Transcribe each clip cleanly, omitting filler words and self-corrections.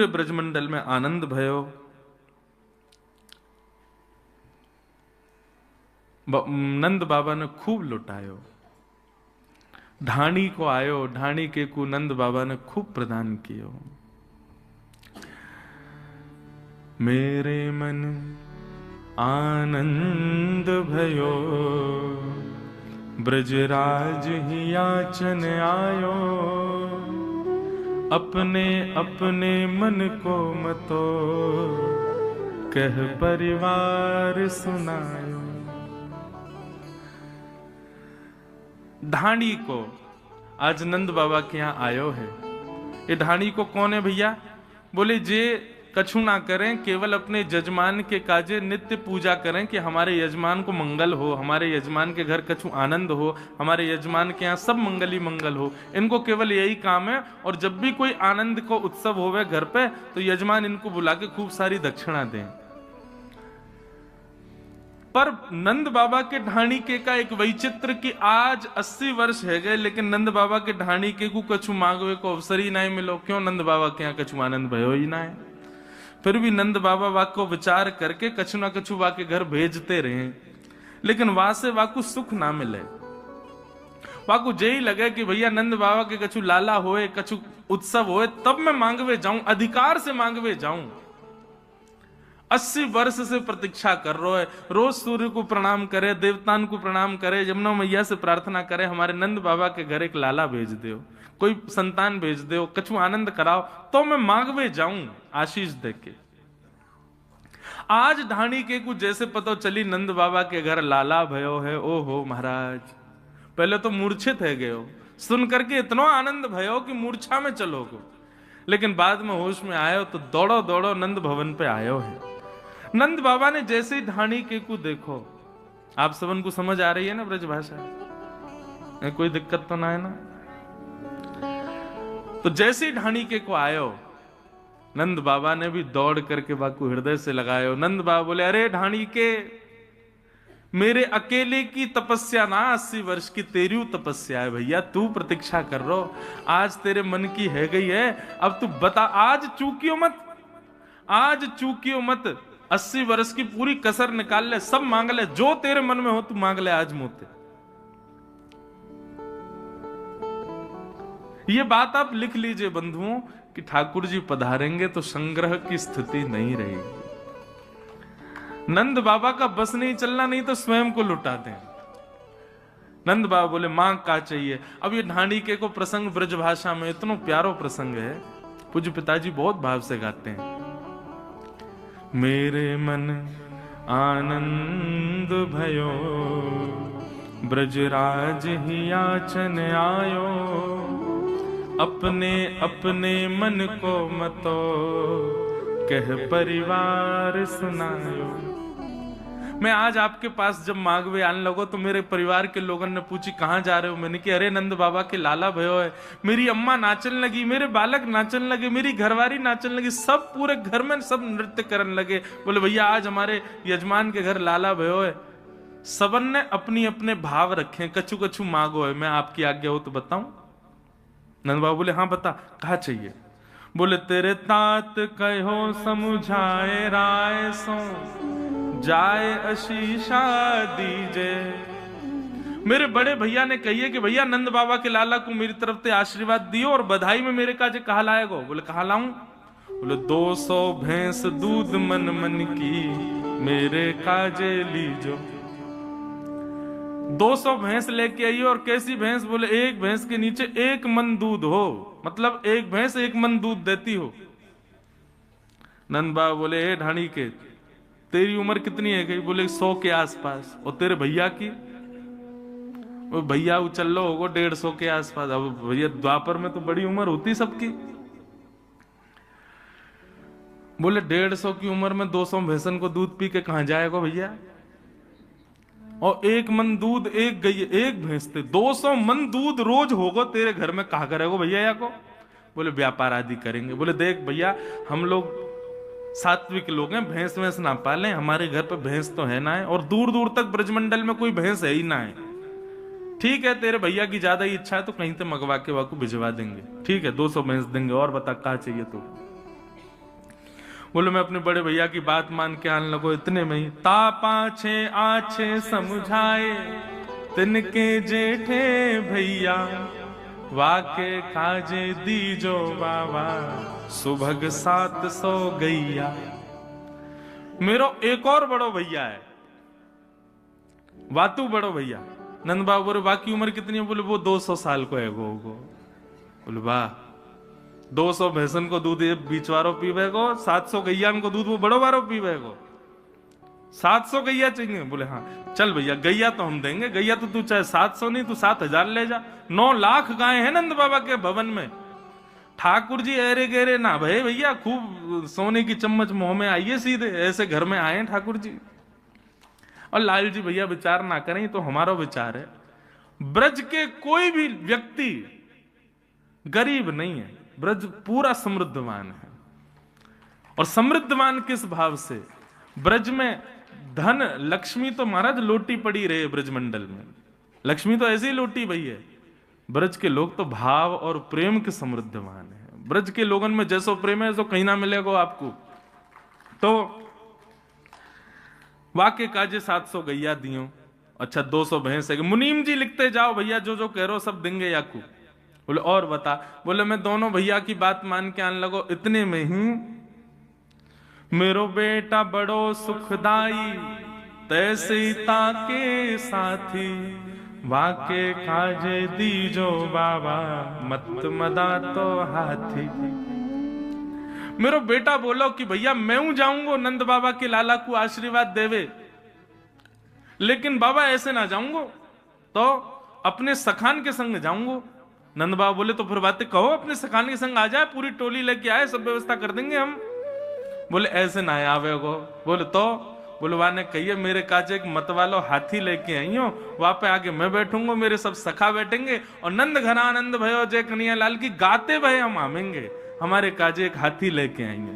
पूरे ब्रजमंडल में आनंद भयो। नंद बाबा ने खूब लुटायो। ढाणी को आयो, ढाणी के को नंद बाबा ने खूब प्रदान कियो। मेरे मन आनंद भयो, ब्रजराज ही याचन आयो। अपने अपने मन को मतो, कह परिवार सुनायो। ढाणी को आज नंद बाबा के यहाँ आयो है। ये ढाणी को कौन है भैया? बोले जे कछु ना करें, केवल अपने यजमान के काजे नित्य पूजा करें कि हमारे यजमान को मंगल हो, हमारे यजमान के घर कछु आनंद हो, हमारे यजमान के यहाँ सब मंगल ही मंगल हो। इनको केवल यही काम है। और जब भी कोई आनंद को उत्सव होवे घर पे, तो यजमान इनको बुला के खूब सारी दक्षिणा दें। पर नंद बाबा के ढाणी के का एक वैचित्र कि आज 80 वर्ष है गए, लेकिन नंद बाबा के ढाणी के को कछु मांगवे को अवसर ही नहीं मिलो। क्यों? नंद बाबा के यहाँ कछु आनंद भयो ही ना है। फिर भी नंद बाबा वाक को विचार करके कछु ना कछु वा के घर भेजते रहे, लेकिन वहां से वाकु सुख ना मिले। वाकु यही लगे कि भैया नंद बाबा के कछु लाला होए, कछु उत्सव होए, तब मैं मांगवे जाऊं, अधिकार से मांगवे जाऊं। 80 वर्ष से प्रतीक्षा कर रहा है। रोज सूर्य को प्रणाम करे, देवतान को प्रणाम करे, यमुना मैया से प्रार्थना करे, हमारे नंद बाबा के घर एक लाला भेज दो, कोई संतान भेज दो, कछु आनंद कराओ, तो मैं मांगवे जाऊं आशीष देके। आज ढाणी के को जैसे पता चली नंद बाबा के घर लाला भयो है, ओहो महाराज, पहले तो मूर्छित है गयो, सुन करके इतना आनंद भयो कि मूर्छा में चलो गो। लेकिन बाद में होश में आयो तो दौड़ो दौड़ो नंद भवन पे आयो है। नंद बाबा ने जैसे ही ढाणी के को देखो, आप सबन को समझ आ रही है ना ब्रज भाषा? कोई दिक्कत तो ना है ना? तो जैसे ही ढाणी के को आयो, नंद बाबा ने भी दौड़ करके बाकू हृदय से लगायो। नंद बाबा बोले, अरे ढाणी के, मेरे अकेले की तपस्या ना 80 वर्ष की तेरी तपस्या है भैया, तू प्रतीक्षा कर रो। आज तेरे मन की है गई है, अब तू बता, आज चूकियो मत, आज चूकियो मत। 80 वर्ष की पूरी कसर निकाल ले, सब मांग ले, जो तेरे मन में हो तू मांग ले आज मोते। ये बात आप लिख लीजिए बंधुओं कि ठाकुर जी पधारेंगे तो संग्रह की स्थिति नहीं रहेगी। नंद बाबा का बस नहीं चलना, नहीं तो स्वयं को लुटा दें। नंद बाबा बोले, मांग का चाहिए। अब ये ढाणी के को प्रसंग ब्रज भाषा में इतना प्यारो प्रसंग है, पूज्य पिताजी बहुत भाव से गाते हैं। मेरे मन आनंद भयो, ब्रजराज ही याचन आयो। अपने अपने मन को मतो, कह परिवार सुनायो। मैं आज आपके पास जब मांगवे आने लगो तो मेरे परिवार के लोगों ने पूछी कहां जा रहे हो? मैंने कि अरे नंद बाबा के लाला भयो है। मेरी अम्मा नाचन लगी, मेरे बालक नाचन लगे, मेरी घरवारी नाचन लगी, सब पूरे घर में सब नृत्य करने लगे। बोले भैया आज हमारे यजमान के घर लाला भयो है। सबन ने अपनी अपने भाव रखे, कछु कछु मांगो है, मैं आपकी आज्ञा हो तो बताऊं। नंद बाबा बोले, हाँ बता, कहा चाहिए? बोले, तेरे तात कहो समुझाए राय सो, जाए आशीषा दीजे। मेरे बड़े भैया ने कहिए कि भैया नंद बाबा के लाला को मेरी तरफ से आशीर्वाद दियो और बधाई में मेरे काजे कहा लाएगो? बोले, कहा लाऊं? बोले, 200 भैंस दूध मन मन की, मेरे काजे लीजो। 200 भैंस लेके आइए। और कैसी भैंस? बोले, एक भैंस के नीचे 1 मन दूध हो, मतलब एक भैंस 1 मन दूध देती हो। नंद बाबा बोले, हे ढाणी के, तेरी उम्र कितनी है गई? बोले, 100 के आसपास। और तेरे भैया की? वो भैया उचल लो होगो 150 के आसपास। अब भैया द्वापर में तो बड़ी उम्र होती सबकी। बोले, 150 की उम्र में 200 भैंसन को दूध पी के कहां जाएगा भैया? और 1 मन दूध एक गई, एक भैंस थे, 200 मन दूध रोज होगा तेरे घर में, कहा करेगो भैया या को? बोले, व्यापार आदि करेंगे। बोले, देख भैया, हम लोग सात्विक लोग हैं, भैंस वैंस ना पाले, हमारे घर पे भैंस तो है ना है, और दूर दूर तक ब्रजमंडल में कोई भैंस है ही ना है। ठीक है, तेरे भैया की ज्यादा ही इच्छा है तो कहीं से मंगवा के वाकू भिजवा देंगे। ठीक है, 200 भैंस देंगे। और बता, क्या चाहिए तो? बोले मैं अपने बड़े भैया की बात मान के आने लगो, इतने में ही ता पाछे आछे समझाए तिनके जेठे भैया, वाके काजे दीजो बाबा सुभग 700 गैया। मेरो एक और बड़ो भैया है, वातू बड़ो भैया। नंद बाबा बोले बाकी उम्र कितनी है? बोले वो 200 साल को है गो। बोले वाह, 200 भैंसन को दूध बीच वारो पीवे को, 700 गैया को दूध वो बड़ो वारो पीवे को, 700 गैया चाहिए? बोले हाँ चल भैया गैया तो हम देंगे, गैया तो तू चाहे 700 नहीं तू 7000 ले जा। 9 लाख गाय है नंद बाबा के भवन में। ठाकुर जी अरे गेरे ना भाई भैया, खूब सोने की चम्मच मुंह में आइए सीधे, ऐसे घर में आए ठाकुर जी। और लाल जी भैया विचार ना करें, तो हमारा विचार है। ब्रज के कोई भी व्यक्ति गरीब नहीं है, ब्रज पूरा समृद्धवान है। और समृद्धवान किस भाव से? ब्रज में धन लक्ष्मी तो महाराज लोटी पड़ी रहे ब्रजमंडल में, लक्ष्मी तो ऐसी ही लोटी भई है। ब्रज के लोग तो भाव और प्रेम के समृद्धवान है। ब्रज के लोगों में जैसो प्रेम है तो कहीं ना मिलेगा आपको। तो वाके काजे 700 गैया दियो, अच्छा 200 भैंस है। मुनीम जी लिखते जाओ भैया, जो जो कह रहे हो सब देंगे याकू। बोले और बता? बोले मैं दोनों भैया की बात मान के आने लगो, इतने में ही मेरो बेटा बड़ो सुखदाई तैसे ताके साथी, वाके काजे दीजो बाबा मत मदा तो हाथी। मेरो बेटा बोलो कि भैया मैं हूं जाऊंगा नंद बाबा के लाला को आशीर्वाद देवे, लेकिन बाबा ऐसे ना जाऊंगा, तो अपने सखान के संग जाऊंगा। नंद बाबा बोले तो फिर बातें कहो, अपने सखान के संग आ जाए, पूरी टोली लेके आए, सब व्यवस्था कर देंगे हम। बोले ऐसे ना आवे गो। बोले तो? बोले वाने कहिए मेरे काजे एक मत वालो हाथी लेके आई हो, वहां पे आगे मैं बैठूंगा, मेरे सब सखा बैठेंगे और नंद घना आनंद भयो जय कन्हैया लाल की गाते भय हम आवेंगे, हमारे काजे एक हाथी लेके आएंगे।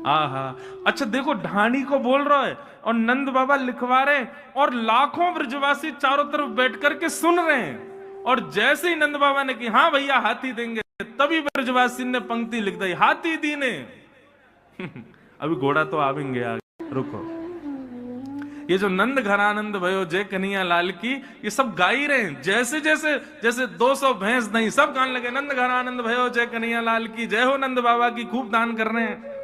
आहा, अच्छा देखो ढाणी को बोल रहा है और नंद बाबा लिखवा रहे और लाखों ब्रजवासी चारों तरफ बैठ करके सुन रहे हैं। और जैसे ही नंद बाबा ने कि हाँ भैया हाथी देंगे, तभी ब्रजवासी ने पंक्ति लिख दी, हाथी दीने। अभी घोड़ा तो आवेंगे आगे, रुको। ये जो नंद घरानंद भयो जय कन्हैया लाल की, ये सब गा ही रहे हैं। जैसे जैसे जैसे 200 भैंस नहीं, सब गाने लगे नंद घरानंद भयो जय कन्हैया लाल की, जय हो नंद बाबा की, खूब दान कर रहे हैं।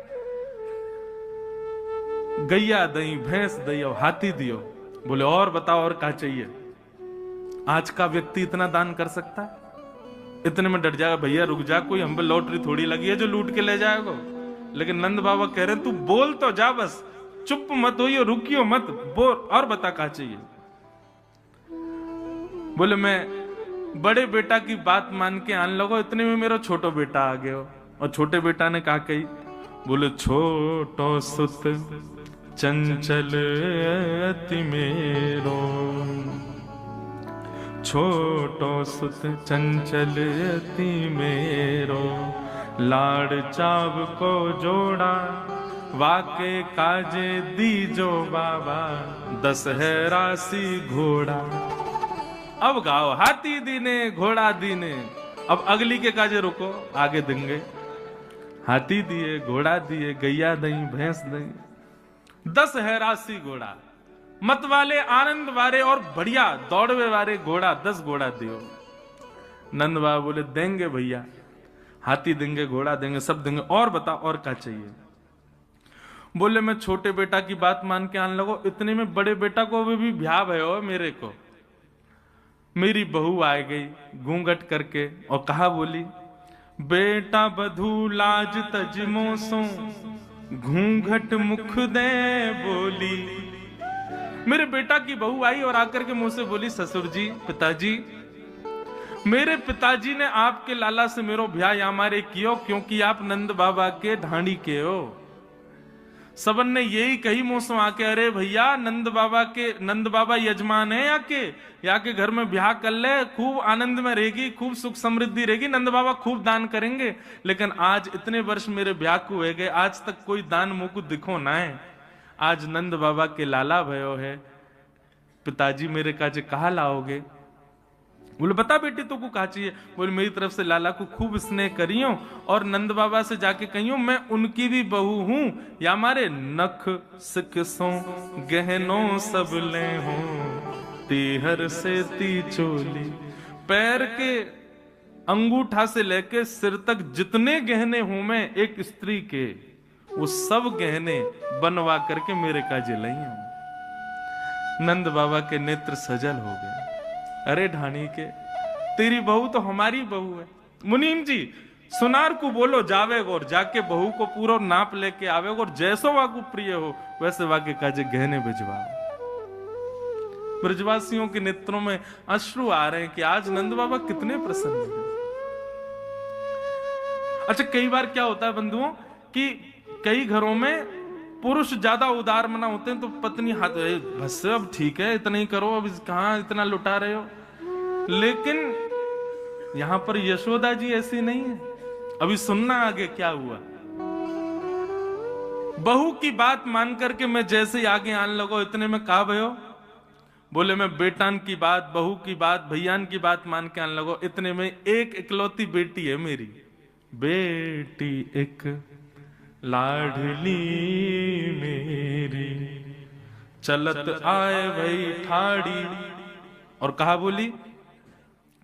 गैया दई, भैंस दई और हाथी दियो। बोले और बताओ और क्या चाहिए? आज का व्यक्ति इतना दान कर सकता है? इतने में डर जाएगा, भैया रुक जा, कोई हम पे लॉटरी थोड़ी लगी है जो लूट के ले जाएगा। लेकिन नंद बाबा कह रहे तू बोल तो जा, बस चुप मत होइयो, रुकियो मत, बोल और बता क्या चाहिए। बोले मैं बड़े बेटा की बात मान के आने लगो, इतने में मेरा छोटो बेटा आ गया। और छोटे बेटा ने कहा कही? बोले छोटो सुत चंचल अति मेरो, छोटो सुत चंचल अति मेरो, लाड़ चाव को जोड़ा, वाके काजे दीजो बाबा 10 है राशि घोड़ा। अब गाओ हाथी दीने घोड़ा दीने। अब अगली के काजे रुको, आगे देंगे। हाथी दिए, घोड़ा दिए, गैया दई, भैंस दई, 10 है राशि घोड़ा, मत वाले आनंद वाले और बढ़िया दौड़वे वाले घोड़ा, 10 घोड़ा दियो। नंद बाबा बोले देंगे भैया, हाथी देंगे, घोड़ा देंगे, सब देंगे, और बता और क्या चाहिए? बोले मैं छोटे बेटा की बात मान के आने लगो, इतने में बड़े बेटा को भी ब्याह भयो मेरे को। मेरी बहू आ गई घूंघट करके और कहा बोली, बेटा बधू लाज तजमो सो, घूंघट मुख दे बोली। मेरे बेटा की बहू आई और आकर के मुंह से बोली, ससुर जी, पिताजी, मेरे पिताजी ने आपके लाला से मेरो ब्याह हमारे कियो, क्योंकि आप नंद बाबा के ढाणी के हो। सबन ने यही कही मुंह से आके, अरे भैया नंद बाबा यजमान है या के घर में ब्याह कर ले, खूब आनंद में रहेगी, खूब सुख समृद्धि रहेगी, नंद बाबा खूब दान करेंगे। लेकिन आज इतने वर्ष मेरे ब्याह को हो गए, आज तक कोई दान मुंह को दिखो ना है। आज नंद बाबा के लाला भयो है, पिताजी मेरे काजे कहा लाओगे? बोले बता बेटी तो को कहा चाहिए? बोले मेरी तरफ से लाला को खूब स्नेह करियो और नंद बाबा से जाके कहियो मैं उनकी भी बहू हूं, या हमारे नख सिकसों गहनों सब ले हो, तीहर से ती चोली, पैर के अंगूठा से लेके सिर तक जितने गहने हूं मैं एक स्त्री के, वो सब गहने बनवा करके मेरे काजे लाई हूं। नंद बाबा के नेत्र सजल हो गए। अरे ढाणी के, तेरी बहू तो हमारी बहू है। मुनीम जी सुनार को बोलो जावे और जाके बहू को पूरा नाप लेके आवे और जैसो वाकू प्रिय हो वैसे वाके काजे गहने भिजवाओ। ब्रजवासियों के नेत्रों में अश्रु आ रहे हैं कि आज नंद बाबा कितने प्रसन्न हैं। अच्छा, कई बार क्या होता है बंधुओं कि कई घरों में पुरुष ज्यादा उदार मना होते हैं तो पत्नी हाथ बस अब ठीक है इतना ही करो, अब कहां इतना लुटा रहे हो। लेकिन यहां पर यशोदा जी ऐसी नहीं है। अभी सुनना आगे क्या हुआ। बहू की बात मान करके मैं जैसे ही आगे आने लगो इतने में कहा भयो, बोले मैं बेटान की बात, बहू की बात, भैयान की बात मान के आने लगो इतने में एक इकलौती बेटी है मेरी, बेटी एक लाडली मेरी, चलत आए भाई ठाड़ी और कहा बोली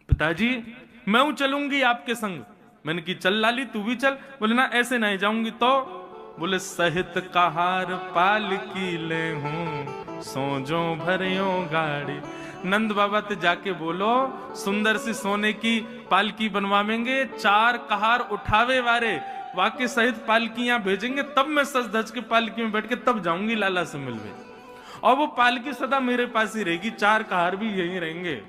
पिताजी मैं हूं चलूंगी आपके संग। मैंने की चल लाली तू भी चल। बोले ना ऐसे नहीं जाऊंगी तो। बोले सहित कहार पालकी ले हूं, सोजो भरियो गाड़ी। नंद बाबा ते जाके बोलो सुंदर सी सोने की पालकी बनवावेंगे, 4 कहार उठावे वारे वाके सहित पालकियां भेजेंगे, तब मैं सज धज के पालकी में बैठ के तब जाऊंगी लाला से मिलने। और वो पालकी सदा मेरे पास ही रहेगी, 4 कहार भी यहीं रहेंगे।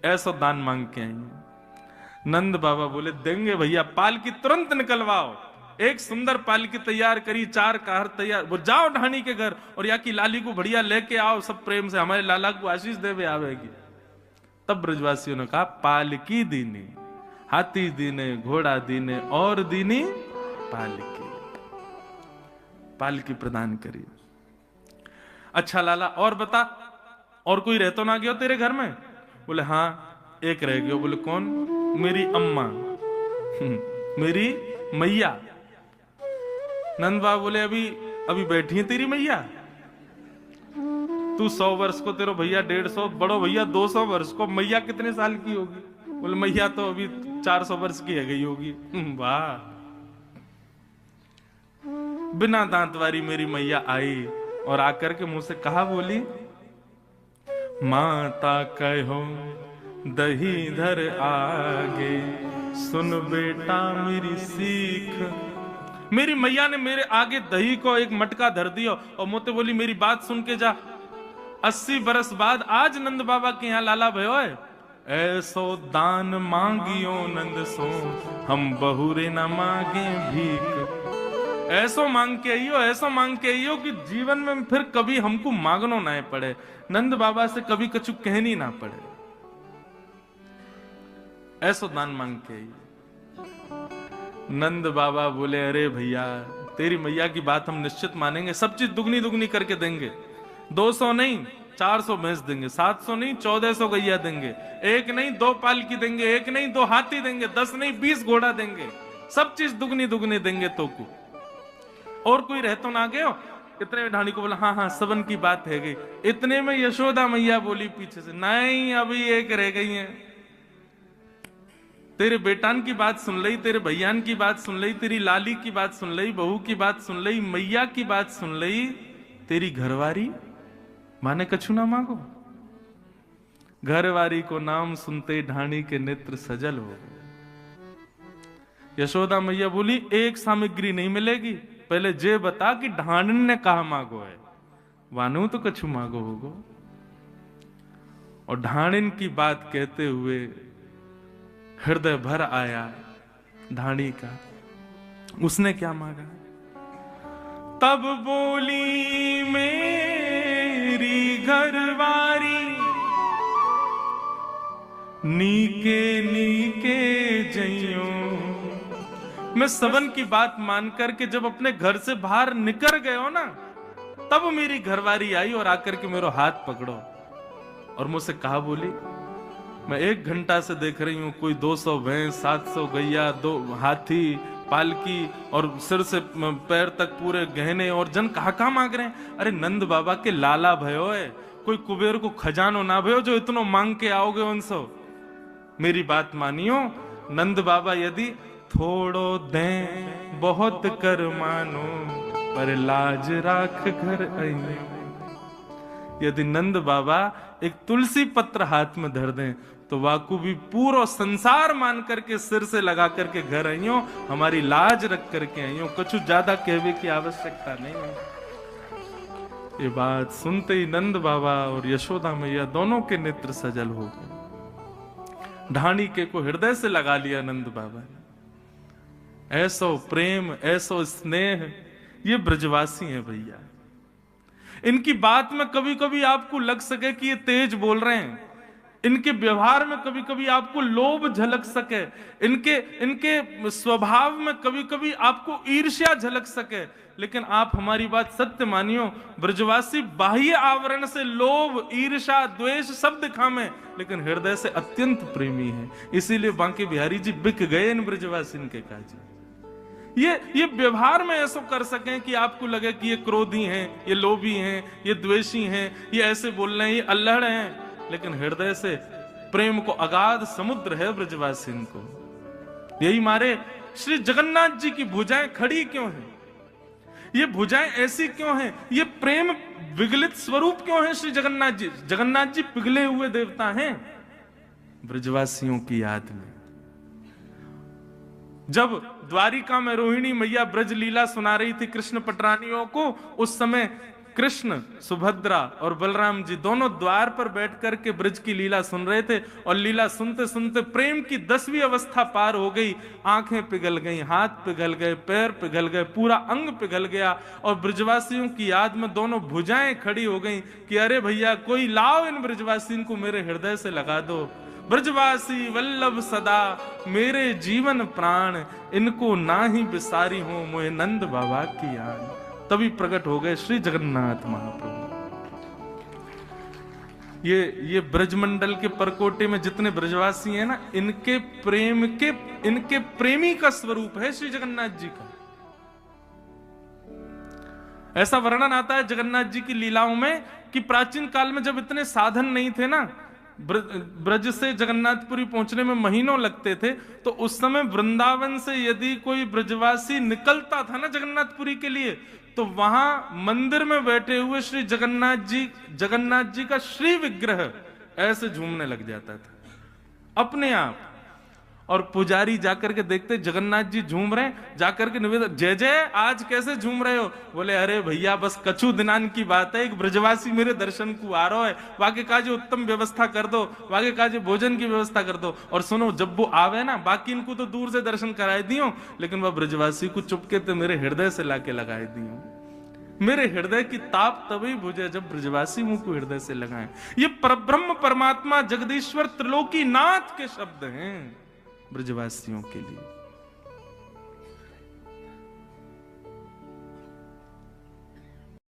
ऐसा दान मांग के आएंगे। नंद बाबा बोले देंगे भैया, पालकी तुरंत निकलवाओ। एक सुंदर पालकी तैयार करी, 4 कहार तैयार, वो जाओ ढाणी के घर और या की लाली को बढ़िया लेके आओ, सब प्रेम से हमारे लाला को आशीष देवे आवेगी। तब ब्रजवासियों ने कहा पालकी दीनी, हाथी दीने, घोड़ा दीने और दीनी पालकी, पालकी प्रदान करी। अच्छा लाला और बता, और कोई रह तो ना गया तेरे घर में? बोले हाँ एक रह गया। बोले कौन? मेरी अम्मा, मेरी मैया। नंद बाबा बोले अभी अभी बैठी है तेरी मैया? तू 100 वर्ष को, तेरो भैया 150, बड़ो भैया 200 वर्ष को, मैया कितने साल की होगी? बोले मैया तो अभी 400 वर्ष की है गई होगी। वाह, बिना दांत वाली मेरी मैया आई और आकर के मुंह से कहा बोली माता कहो दही धर आगे, सुन बेटा मेरी सीख। मेरी मैया ने मेरे आगे दही को एक मटका धर दिया और मोते बोली मेरी बात सुन के जा। 80 बरस बाद आज नंद बाबा के यहाँ लाला भयो है, ऐसो दान मांगियो नंद सो, हम बहुरे न मांगे भीख। ऐसो मांग के आइयो, ऐसो मांग के आइयो कि जीवन में फिर कभी हमको मांगनो ना पड़े, नंद बाबा से कभी कछु कहनी ना पड़े। ऐसो दान मांग के आइयो। नंद बाबा बोले अरे भैया तेरी मैया की बात हम निश्चित मानेंगे, सब चीज दुगनी दुगनी करके देंगे। 200 नहीं 400 भैंस देंगे, 700 नहीं 1400 गैया देंगे, 1 नहीं 2 पालकी देंगे, 1 नहीं 2 हाथी देंगे, 10 नहीं 20 घोड़ा देंगे, सब चीज दुगनी दुगनी देंगे तो को। और कोई रह तो ना गयो? इतने में ढाणी को बोला हाँ हाँ सबन की बात है गई। इतने में यशोदा मैया बोली पीछे से नहीं अभी एक रह गई है। तेरे बेटान की बात सुन लई, तेरे भैयान की बात सुन लई, तेरी लाली की बात सुन लई, बहू की बात सुन लई, मैया की बात सुन लई, तेरी घरवारी माने कछु ना मांगो। घरवारी को नाम सुनते ढाणी के नेत्र सजल हो गए। यशोदा मैया बोली एक सामग्री नहीं मिलेगी, पहले जे बता कि ढाणन ने कहा मांगो है, वानु तो कछु मांगो होगो। और ढाणिन की बात कहते हुए हृदय भर आया ढाणी का। उसने क्या मांगा? तब बोली मेरी घरवारी, नीके नीके जइयो। मैं सबन की बात मान करके जब अपने घर से बाहर निकल गए हो ना, तब मेरी घरवारी आई और आकर के मेरा हाथ पकड़ो और मुझसे कहा बोली मैं 1 घंटा से देख रही हूं, कोई 200 भैंस, 700 गैया, 2 हाथी, पालकी और सिर से पैर तक पूरे गहने, और जन कहा मांग रहे हैं। अरे नंद बाबा के लाला भयो है, कोई कुबेर को खजानो ना भयो जो इतनो मांग के आओगे उनसे। मेरी बात मानियो, नंद बाबा यदि थोड़ो दें बहुत कर मानो, पर लाज राख घर आइयो। यदि नंद बाबा एक तुलसी पत्र हाथ में धर दें तो वाकू भी पूरा संसार मान करके सिर से लगा करके घर आइयो, हमारी लाज रख करके आइयो, कुछ ज्यादा कहने की आवश्यकता नहीं है। ये बात सुनते ही नंद बाबा और यशोदा मैया दोनों के नेत्र सजल हो गए। ढाणी के को हृदय से लगा लिया नंद बाबा ने। ऐसो प्रेम, ऐसो स्नेह, ये ब्रजवासी हैं भैया। इनकी बात में कभी कभी आपको लग सके कि ये तेज बोल रहे हैं, इनके व्यवहार में कभी कभी आपको लोभ झलक सके, इनके स्वभाव में कभी कभी आपको ईर्ष्या झलक सके, लेकिन आप हमारी बात सत्य मानियो, ब्रजवासी बाह्य आवरण से लोभ, ईर्ष्या, द्वेष सब दिखावे, लेकिन हृदय से अत्यंत प्रेमी है। इसीलिए बांके बिहारी जी बिक गए इन ब्रजवासी के काजी। ये व्यवहार में ऐसा कर सकें कि आपको लगे कि ये क्रोधी हैं, ये लोभी हैं, ये द्वेषी हैं, ये ऐसे बोल रहे हैं, ये अल्हड़ हैं, लेकिन हृदय से प्रेम को अगाध समुद्र है ब्रजवासी को। यही मारे श्री जगन्नाथ जी की भुजाएं खड़ी क्यों हैं? ये भुजाएं ऐसी क्यों हैं? ये प्रेम विगलित स्वरूप क्यों है श्री जगन्नाथ जी? जगन्नाथ जी पिघले हुए देवता हैं ब्रजवासियों की याद में। जब द्वारिका में रोहिणी मैया ब्रज लीला सुना रही थी कृष्ण पटरानियों को, उस समय कृष्ण, सुभद्रा और बलराम जी दोनों द्वार पर बैठ करके ब्रज की लीला सुन रहे थे, और लीला सुनते सुनते प्रेम की 10वीं अवस्था पार हो गई। आंखें पिघल गई, हाथ पिघल गए, पैर पिघल गए, पूरा अंग पिघल गया, और ब्रजवासियों की याद में दोनों भुजाएं खड़ी हो गई कि अरे भैया कोई लाओ इन ब्रजवासियों को मेरे हृदय से लगा दो। ब्रजवासी वल्लभ सदा मेरे जीवन प्राण, इनको ना ही बिसारी हो मोहे नंद बाबा की याद। तभी प्रकट हो गए श्री जगन्नाथ महाप्रभु। ये ब्रजमंडल के परकोटे में जितने ब्रजवासी हैं ना, इनके प्रेमी का स्वरूप है श्री जगन्नाथ जी का। ऐसा वर्णन आता है जगन्नाथ जी की लीलाओं में कि प्राचीन काल में जब इतने साधन नहीं थे ना, ब्रज से जगन्नाथपुरी पहुंचने में महीनों लगते थे, तो उस समय वृंदावन से यदि कोई ब्रजवासी निकलता था ना जगन्नाथपुरी के लिए, तो वहां मंदिर में बैठे हुए श्री जगन्नाथ जी का श्री विग्रह ऐसे झूमने लग जाता था अपने आप। और पुजारी जाकर के देखते जगन्नाथ जी झूम रहे हैं, जाकर के निवेदन, जय जय आज कैसे झूम रहे हो? बोले अरे भैया बस कछु दिनान की बात है, एक ब्रजवासी मेरे दर्शन को आ रहा है, वाके काजे उत्तम व्यवस्था कर दो, वाके काजे भोजन की व्यवस्था कर दो। और सुनो, जब वो आवे ना, बाकी इनको तो दूर से दर्शन कराए दियो, लेकिन वह ब्रजवासी को चुपके तो मेरे हृदय से लाके लगाए दियो। मेरे हृदय की ताप तभी बुझे जब ब्रजवासी मुंह को हृदय से लगाए। ये परब्रह्म परमात्मा जगदीश्वर त्रिलोकी नाथ के शब्द हैं ब्रजवासियों के लिए।